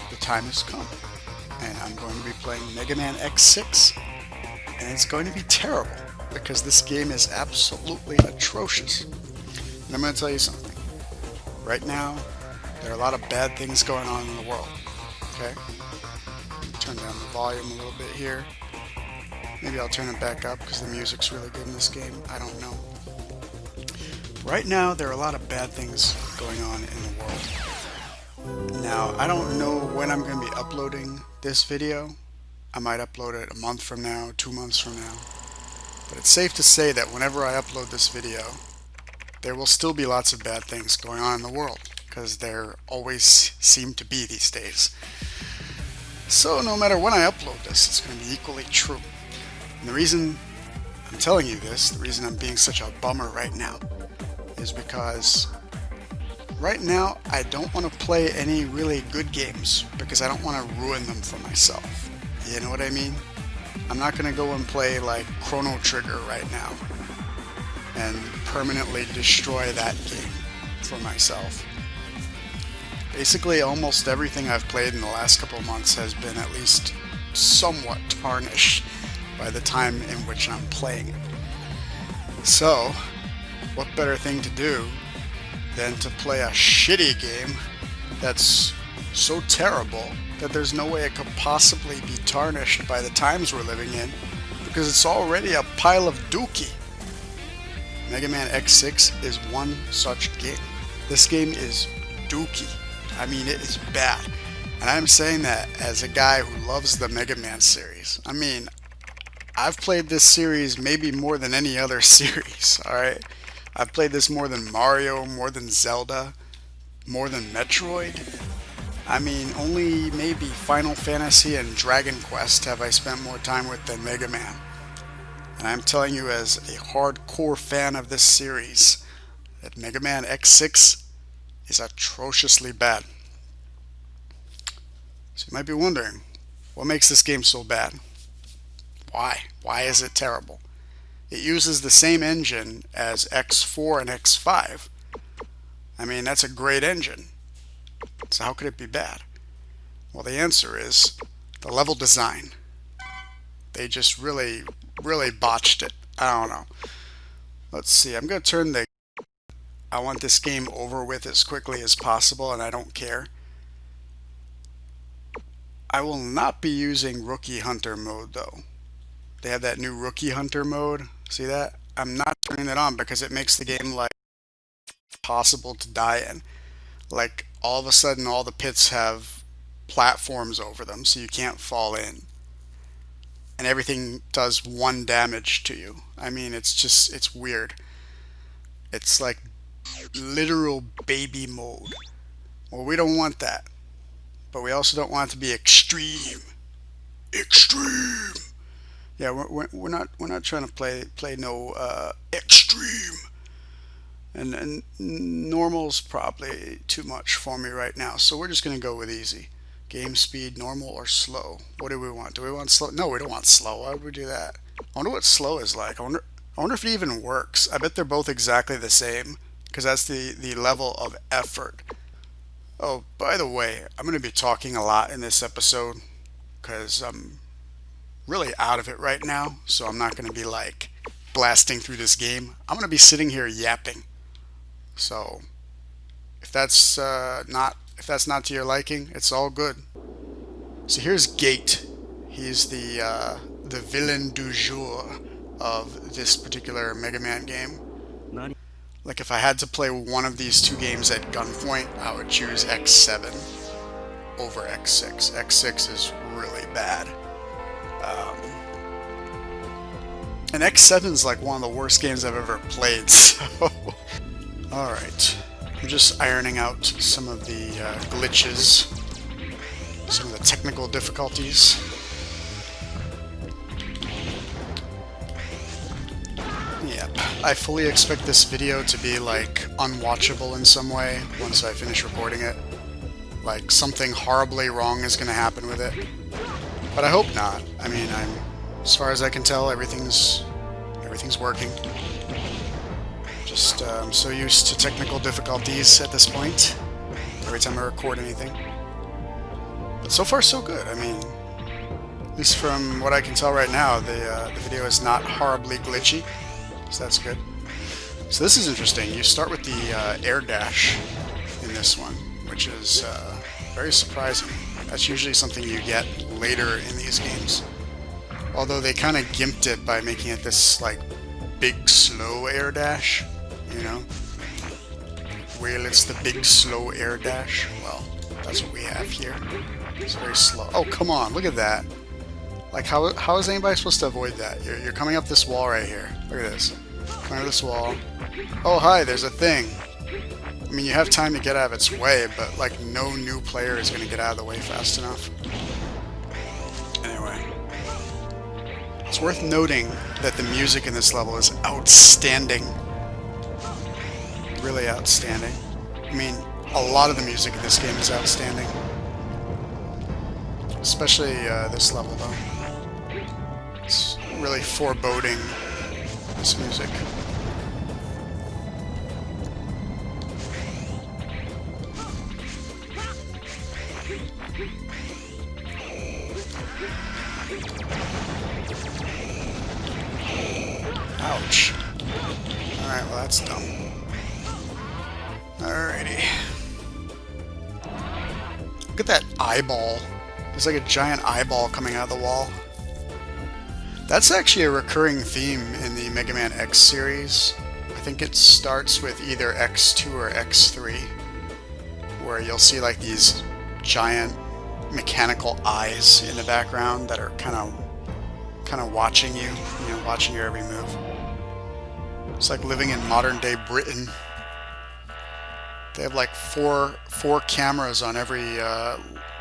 the time has come, and I'm going to be playing Mega Man X6, and it's going to be terrible because this game is absolutely atrocious. And I'm going to tell you something. Right now, there are a lot of bad things going on in the world. Okay? Turn down the volume a little bit here. Maybe I'll turn it back up because the music's really good in this game. I don't know. Right now, there are a lot of bad things going on in the world. Now, I don't know when I'm going to be uploading this video. I might upload it a month from now, 2 months from now. But it's safe to say that whenever I upload this video, there will still be lots of bad things going on in the world, because there always seem to be these days. So no matter when I upload this, it's going to be equally true. And the reason I'm telling you this, the reason I'm being such a bummer right now, is because right now I don't want to play any really good games because I don't want to ruin them for myself. You know what I mean? I'm not going to go and play like Chrono Trigger right now and permanently destroy that game for myself. Basically, almost everything I've played in the last couple of months has been at least somewhat tarnished by the time in which I'm playing it. So, what better thing to do than to play a shitty game that's so terrible that there's no way it could possibly be tarnished by the times we're living in, because it's already a pile of Dookey. Mega Man X6 is one such game. This game is Dookey. I mean, it is bad. And I'm saying that as a guy who loves the Mega Man series. I mean, I've played this series maybe more than any other series, alright? I've played this more than Mario, more than Zelda, more than Metroid. I mean, only maybe Final Fantasy and Dragon Quest have I spent more time with than Mega Man. And I'm telling you as a hardcore fan of this series, that Mega Man X6 is atrociously bad. So you might be wondering, what makes this game so bad? Why? Why is it terrible? It uses the same engine as X4 and X5. I mean, that's a great engine. So how could it be bad? Well, the answer is the level design. They just really botched it. I don't know. Let's see. I'm going to turn the... I want this game over with as quickly as possible, and I don't care. I will not be using Rookie Hunter mode, though. They have that new Rookie Hunter mode. See that? I'm not turning it on because it makes the game like possible to die in. Like all of a sudden all the pits have platforms over them so you can't fall in. And everything does 1 damage to you. I mean, it's weird. It's like literal baby mode. Well, we don't want that. But we also don't want it to be extreme. Extreme! Yeah, we're not trying to play no extreme, and normal's probably too much for me right now. So we're just gonna go with easy. Game speed, normal or slow. What do we want? Do we want slow? No, we don't want slow. Why would we do that? I wonder what slow is like. I wonder if it even works. I bet they're both exactly the same because that's the level of effort. Oh, by the way, I'm gonna be talking a lot in this episode because I'm really out of it right now, so I'm not going to be like blasting through this game. I'm going to be sitting here yapping. So if that's not to your liking, it's all good. So here's Gate. He's the villain du jour of this particular Mega Man game. Like if I had to play one of these two games at gunpoint, I would choose X7 over X6. X6 is really bad. And X7 is like one of the worst games I've ever played, so... Alright, I'm just ironing out some of the glitches, some of the technical difficulties. Yep, I fully expect this video to be like unwatchable in some way once I finish recording it. Like something horribly wrong is going to happen with it. But I hope not. I mean, as far as I can tell, everything's working. Just I'm so used to technical difficulties at this point. Every time I record anything. But so far so good. I mean, at least from what I can tell right now, the video is not horribly glitchy, so that's good. So this is interesting. You start with the air dash in this one, which is very surprising. That's usually something you get later in these games. Although they kind of gimped it by making it this, like, big, slow air dash, you know? Well, it's the big, slow air dash. Well, that's what we have here. It's very slow. Oh, come on, look at that. Like, how is anybody supposed to avoid that? You're coming up this wall right here. Look at this. Coming up this wall. Oh, hi, there's a thing. I mean, you have time to get out of its way, but, like, no new player is going to get out of the way fast enough. Anyway. It's worth noting that the music in this level is outstanding. Really outstanding. I mean, a lot of the music in this game is outstanding. Especially this level, though. It's really foreboding, this music. Ouch. Alright, well that's dumb. Alrighty. Look at that eyeball. There's like a giant eyeball coming out of the wall. That's actually a recurring theme in the Mega Man X series. I think it starts with either X2 or X3, where you'll see like these giant mechanical eyes in the background that are kind of watching you, watching your every move. It's like living in modern day Britain. They have like four cameras on every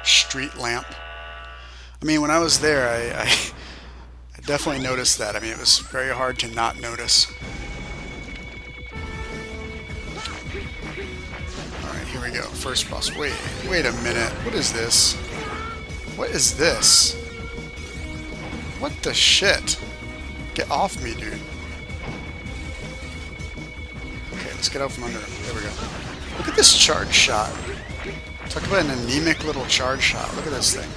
street lamp. I mean, when I was there, I definitely noticed that. I mean, it was very hard to not notice. Alright, here we go. First boss. Wait a minute. What is this? What is this? What the shit? Get off me, dude. Okay, let's get out from under him. There we go. Look at this charge shot. Talk about an anemic little charge shot. Look at this thing.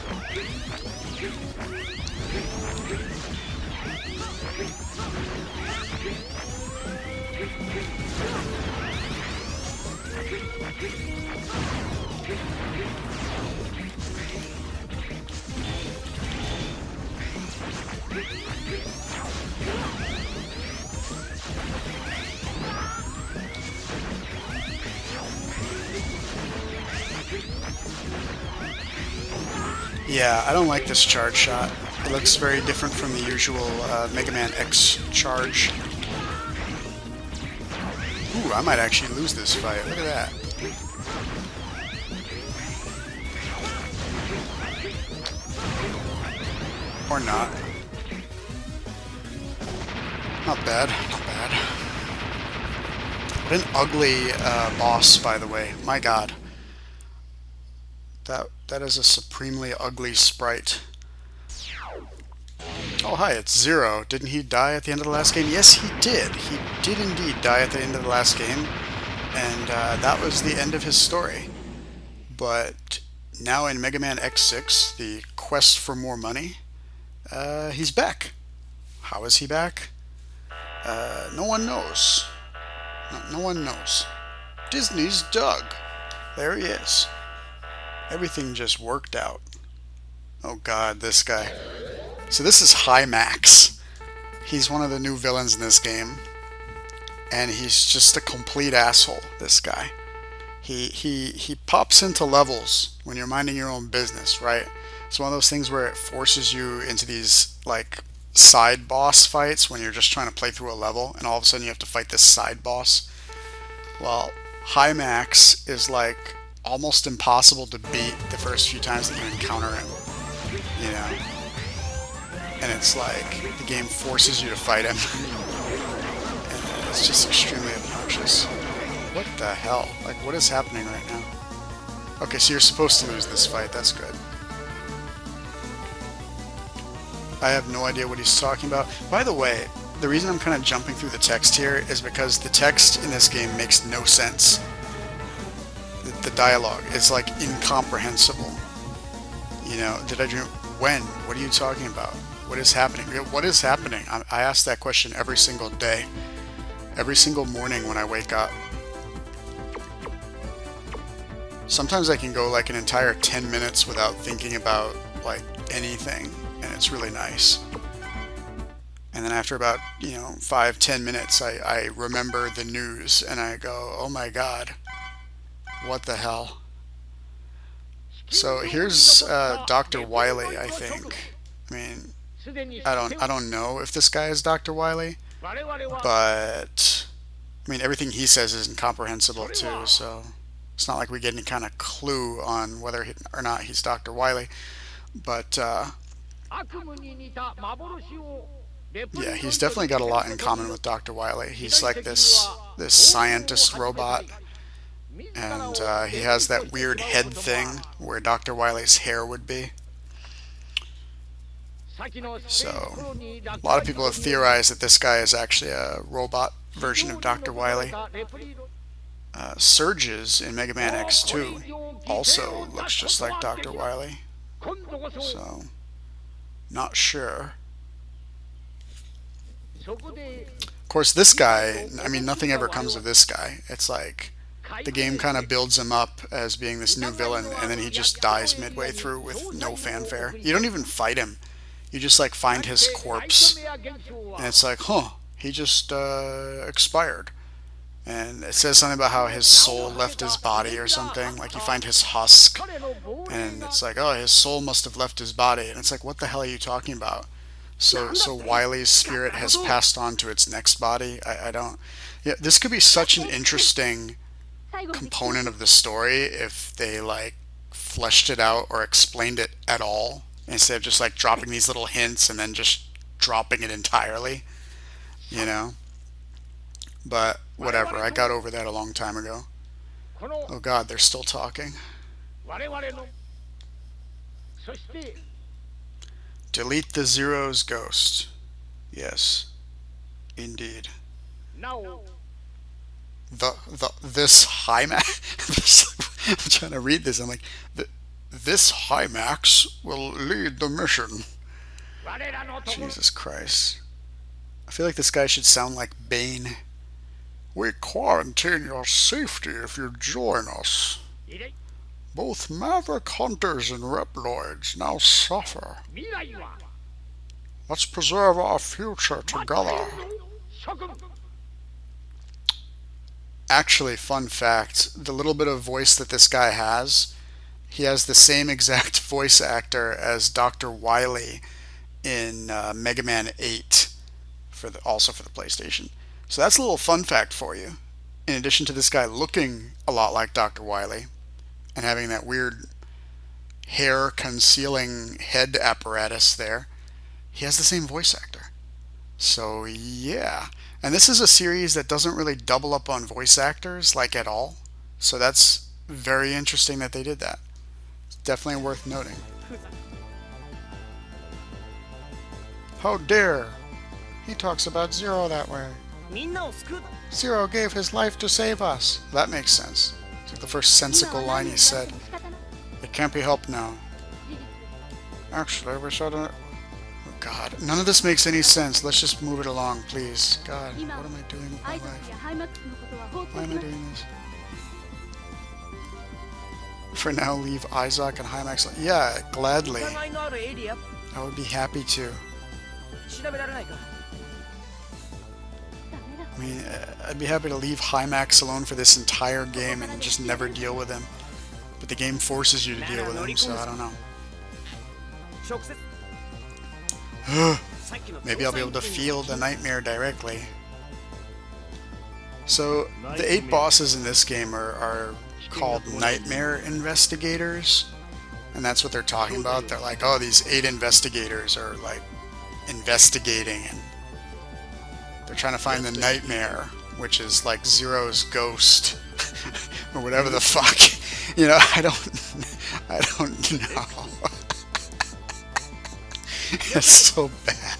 Yeah, I don't like this charge shot. It looks very different from the usual Mega Man X charge. Ooh, I might actually lose this fight. Look at that. Or not. Not bad, not bad. What an ugly boss, by the way. My god. That is a supremely ugly sprite. Oh, hi, it's Zero. Didn't he die at the end of the last game? Yes, he did. He did indeed die at the end of the last game. And that was the end of his story. But now in Mega Man X6, the quest for more money, he's back. How is he back? No one knows. No one knows. Disney's Doug. There he is. Everything just worked out. Oh god, this guy. So this is High Max. He's one of the new villains in this game. And he's just a complete asshole, this guy. He pops into levels when you're minding your own business, right? It's one of those things where it forces you into these, like, side boss fights when you're just trying to play through a level, and all of a sudden you have to fight this side boss. Well, High Max is like almost impossible to beat the first few times that you encounter him, you know? And it's like the game forces you to fight him. And it's just extremely obnoxious. What the hell? Like, what is happening right now? Okay, so you're supposed to lose this fight. That's good. I have no idea what he's talking about. By the way, the reason I'm kind of jumping through the text here is because the text in this game makes no sense. The dialogue is like incomprehensible. You know, did I dream? When? What are you talking about? What is happening? What is happening? I ask that question every single day. Every single morning when I wake up. Sometimes I can go like an entire 10 minutes without thinking about like anything, and it's really nice. And then after about, 5-10 minutes, I remember the news and I go, oh my god, what the hell? So here's Dr. Wily, I think. I mean, I don't know if this guy is Dr. Wily, but I mean everything he says is incomprehensible too. So it's not like we get any kind of clue on whether or not he's Dr. Wily. But yeah, he's definitely got a lot in common with Dr. Wily. He's like this scientist robot. And he has that weird head thing where Dr. Wily's hair would be. So, a lot of people have theorized that this guy is actually a robot version of Dr. Wily. Surges in Mega Man X2 also looks just like Dr. Wily. So, not sure. Of course, this guy, I mean, nothing ever comes of this guy. It's like the game kind of builds him up as being this new villain, and then he just dies midway through with no fanfare. You don't even fight him. You just like find his corpse, and it's like, huh, he just expired. And it says something about how his soul left his body or something. Like you find his husk, and it's like, oh, his soul must have left his body. And it's like, what the hell are you talking about? So Wily's spirit has passed on to its next body. I don't. Yeah, this could be such an interesting component of the story if they like fleshed it out or explained it at all instead of just like dropping these little hints and then just dropping it entirely, you know. But whatever, I got over that a long time ago. Oh god, they're still talking. Delete the Zero's ghost. Yes, indeed. This Hymax. I'm trying to read this. I'm like, this Hymax will lead the mission. Jesus Christ. I feel like this guy should sound like Bane. We quarantine your safety if you join us. Both Maverick Hunters and Reploids now suffer. Let's preserve our future together. Actually, fun fact, the little bit of voice that this guy has, he has the same exact voice actor as Dr. Wily in Mega Man 8, also for the PlayStation. So that's a little fun fact for you. In addition to this guy looking a lot like Dr. Wily, and having that weird hair concealing head apparatus there, he has the same voice actor. So yeah, and this is a series that doesn't really double up on voice actors like at all, so that's very interesting that they did that. It's definitely worth noting. How dare he talks about Zero that way. Zero gave his life to save us. That makes sense. It's like the first sensical line he said. It can't be helped now. Actually, we should have... Oh god, none of this makes any sense. Let's just move it along, please. God, what am I doing with my life? Why am I doing this? For now, leave Isaac and Hymax. Yeah, gladly. I would be happy to. I mean, I'd be happy to leave Hymax alone for this entire game and just never deal with him. But the game forces you to deal with him, so I don't know. Maybe I'll be able to feel the nightmare directly. So, the 8 bosses in this game are called Nightmare Investigators. And that's what they're talking about. They're like, oh, these 8 investigators are like investigating, and they're trying to find the nightmare, which is like Zero's ghost or whatever the fuck. You know, I don't know. It's so bad.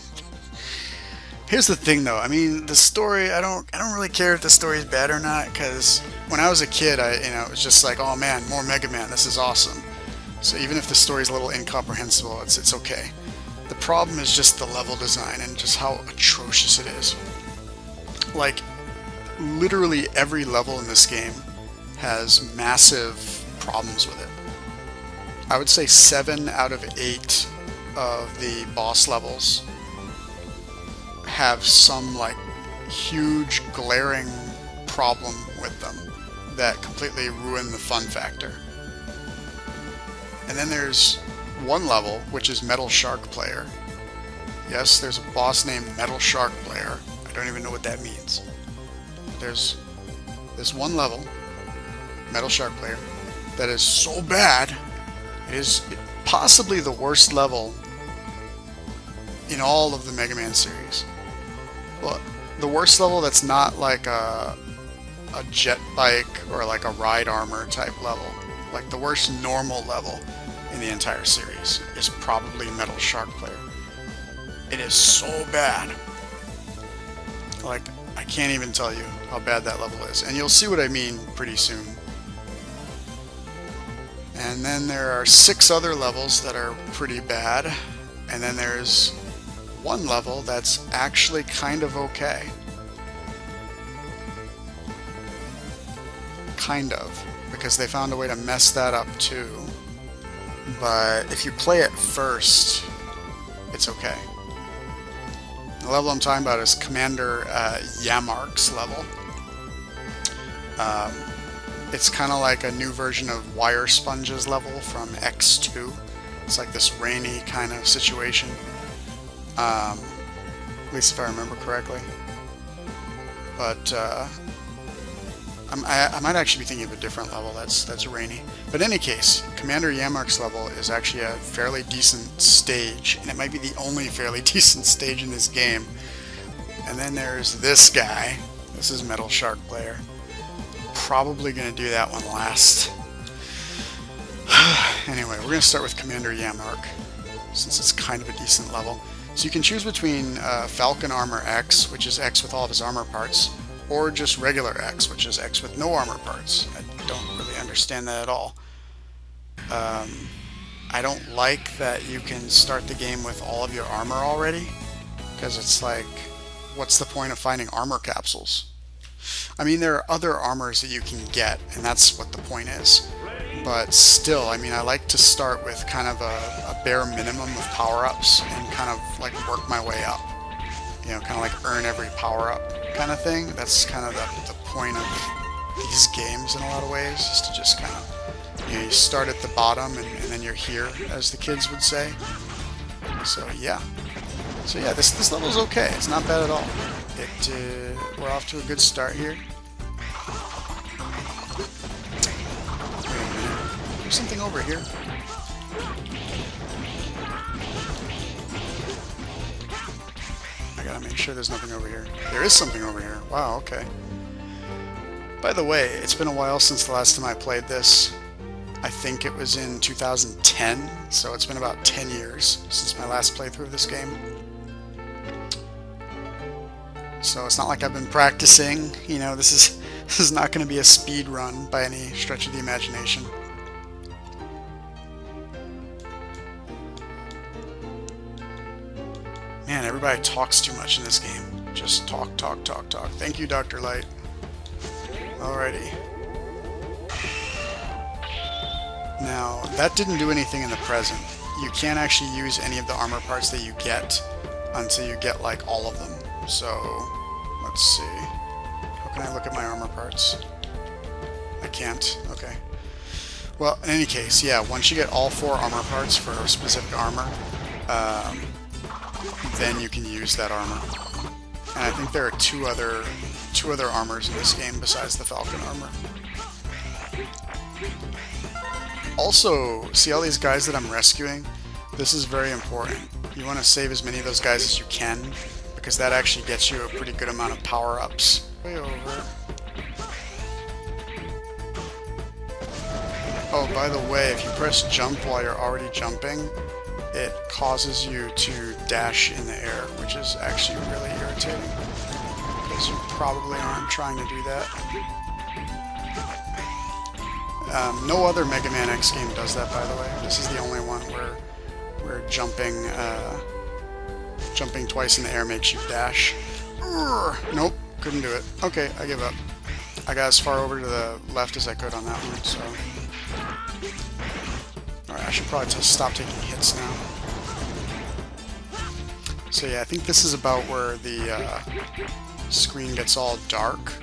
Here's the thing though, I mean, the story, I don't really care if the story is bad or not, because when I was a kid, it was just like, oh man, more Mega Man, this is awesome. So even if the story's a little incomprehensible, it's okay. The problem is just the level design and just how atrocious it is. Like, literally every level in this game has massive problems with it. I would say 7 out of 8 of the boss levels have some like huge glaring problem with them that completely ruin the fun factor. And then there's one level, which is Metal Shark Player. Yes, there's a boss named Metal Shark Player. I don't even know what that means. There's this one level, Metal Shark Player, that is so bad, it is possibly the worst level in all of the Mega Man series. Well, the worst level that's not like a jet bike or like a ride armor type level. Like the worst normal level in the entire series is probably Metal Shark Player. It is so bad. Like, I can't even tell you how bad that level is. And you'll see what I mean pretty soon. And then there are 6 other levels that are pretty bad. And then there's one level that's actually kind of okay. Kind of. Because they found a way to mess that up too. But if you play it first, it's okay. The level I'm talking about is Commander Yamark's level. It's kind of like a new version of Wire Sponge's level from X2. It's like this rainy kind of situation. At least if I remember correctly. But I might actually be thinking of a different level that's rainy. But in any case, Commander Yamark's level is actually a fairly decent stage, and it might be the only fairly decent stage in this game. And then there's this guy. This is Metal Shark Player. Probably going to do that one last. Anyway, we're going to start with Commander Yamark, since it's kind of a decent level. So you can choose between Falcon Armor X, which is X with all of his armor parts, or just regular X, which is X with no armor parts. I don't really understand that at all. I don't like that you can start the game with all of your armor already, because it's like, what's the point of finding armor capsules? I mean, there are other armors that you can get, and that's what the point is. But still, I mean, I like to start with kind of a bare minimum of power-ups and kind of like work my way up. You know, kind of like earn every power-up kind of thing. That's kind of the point of these games in a lot of ways, is to just kind of, you know, you start at the bottom and then you're here, as the kids would say. So yeah. So yeah, this level's okay. It's not bad at all. We're off to a good start here. Wait a minute. There's something over here. I gotta make sure there's nothing over here. There is something over here. Wow, okay. By the way, it's been a while since the last time I played this. I think it was in 2010, so it's been about 10 years since my last playthrough of this game. So it's not like I've been practicing, you know, this is not going to be a speed run by any stretch of the imagination. Man, everybody talks too much in this game. Just talk, talk, talk, talk. Thank you, Dr. Light. Alrighty. Now, that didn't do anything in the present. You can't actually use any of the armor parts that you get until you get, like, all of them. So, let's see. How can I look at my armor parts? I can't. Okay. Well, in any case, yeah, once you get all 4 armor parts for a specific armor, then you can use that armor. And I think there are two other armors in this game besides the Falcon armor. Also, see all these guys that I'm rescuing? This is very important. You want to save as many of those guys as you can, because that actually gets you a pretty good amount of power-ups. Way over. Oh, by the way, if you press jump while you're already jumping, it causes you to dash in the air, which is actually really irritating, because you probably aren't trying to do that. No other Mega Man X game does that, by the way. This is the only one where jumping twice in the air makes you dash. Nope, couldn't do it. Okay, I give up. I got as far over to the left as I could on that one, so... Alright, I should probably just stop taking hits now. So yeah, I think this is about where the screen gets all dark.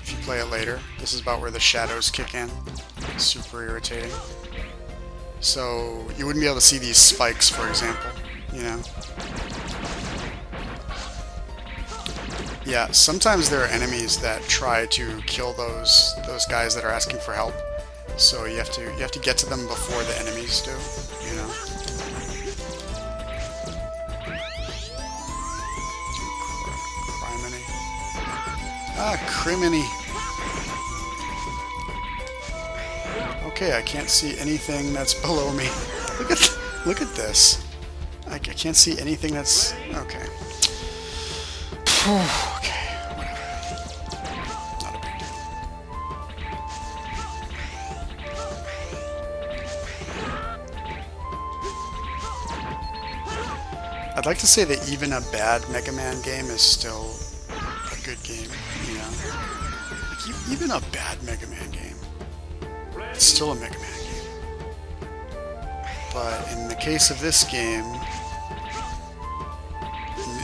If you play it later, this is about where the shadows kick in. It's super irritating. So you wouldn't be able to see these spikes, for example, you know? Yeah, sometimes there are enemies that try to kill those guys that are asking for help. So you have to get to them before the enemies do, you know? Criminy. Ah, criminy. Okay, I can't see anything that's below me. Look at this. I can't see anything that's... Okay. Okay, whatever. Not a big deal. I'd like to say that even a bad Mega Man game is still a good game, you know? Like, even a bad Mega Man game, it's still a Mega Man game. But in the case of this game,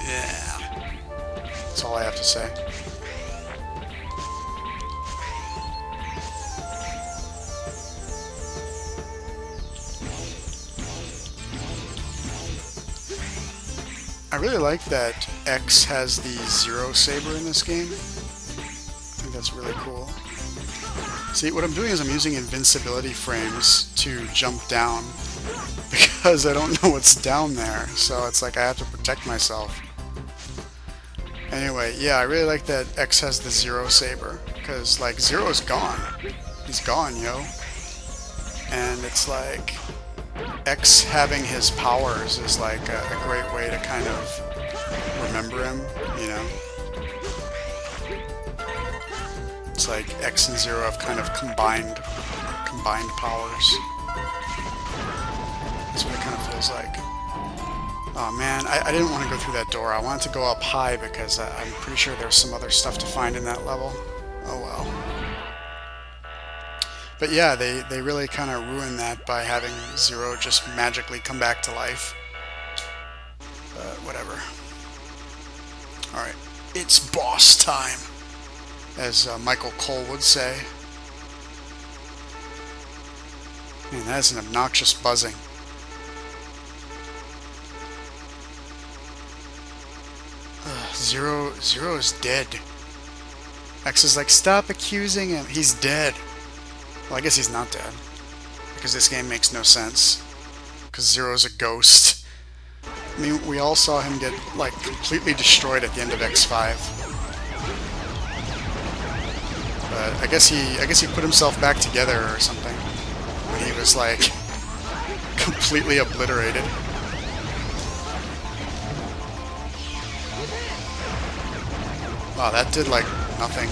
yeah. That's all I have to say. I really like that X has the Zero Saber in this game. I think that's really cool. See, what I'm doing is I'm using invincibility frames to jump down because I don't know what's down there, so it's like I have to protect myself. Anyway, yeah, I really like that X has the Zero Saber, because, like, Zero's gone. He's gone, yo. And it's like, X having his powers is like a great way to kind of remember him, you know? It's like X and Zero have kind of combined powers. That's what it kind of feels like. Oh man, I didn't want to go through that door. I wanted to go up high because I'm pretty sure there's some other stuff to find in that level. Oh well. But yeah, they really kind of ruined that by having Zero just magically come back to life. But whatever. Alright, it's boss time, as Michael Cole would say. Man, that is an obnoxious buzzing. Zero is dead. X is like, stop accusing him. He's dead. Well, I guess he's not dead, because this game makes no sense. Because Zero's a ghost. I mean, we all saw him get, like, completely destroyed at the end of X5. But I guess he put himself back together or something when he was, like, completely obliterated. Wow, that did, like, nothing.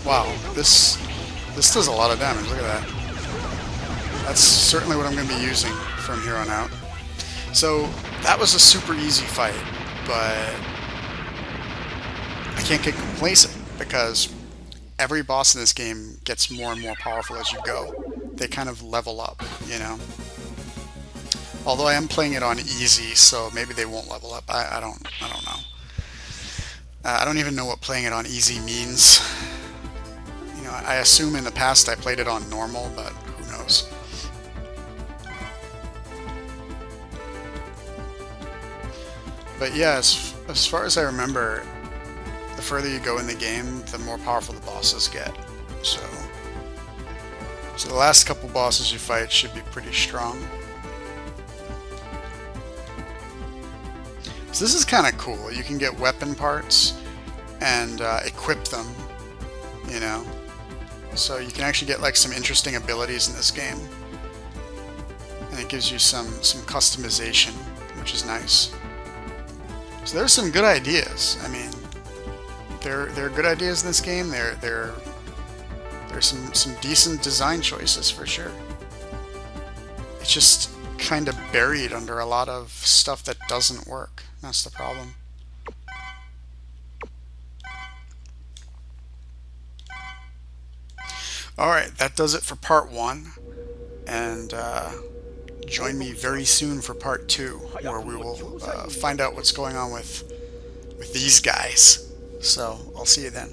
Wow, this does a lot of damage. Look at that. That's certainly what I'm going to be using from here on out. So, that was a super easy fight, but I can't get complacent, because every boss in this game gets more and more powerful as you go. They kind of level up, you know? Although I am playing it on easy, so maybe they won't level up. I don't know. I don't even know what playing it on easy means. You know, I assume in the past I played it on normal, but who knows. But yeah, as far as I remember, the further you go in the game, the more powerful the bosses get. So the last couple bosses you fight should be pretty strong. So this is kind of cool. You can get weapon parts and equip them, you know. So you can actually get like some interesting abilities in this game. And it gives you some customization, which is nice. So there's some good ideas. I mean, there are good ideas in this game. There's some decent design choices for sure. It's just kind of buried under a lot of stuff that doesn't work. That's the problem. Alright, that does it for part 1. And join me very soon for part 2, where we will find out what's going on with these guys. So, I'll see you then.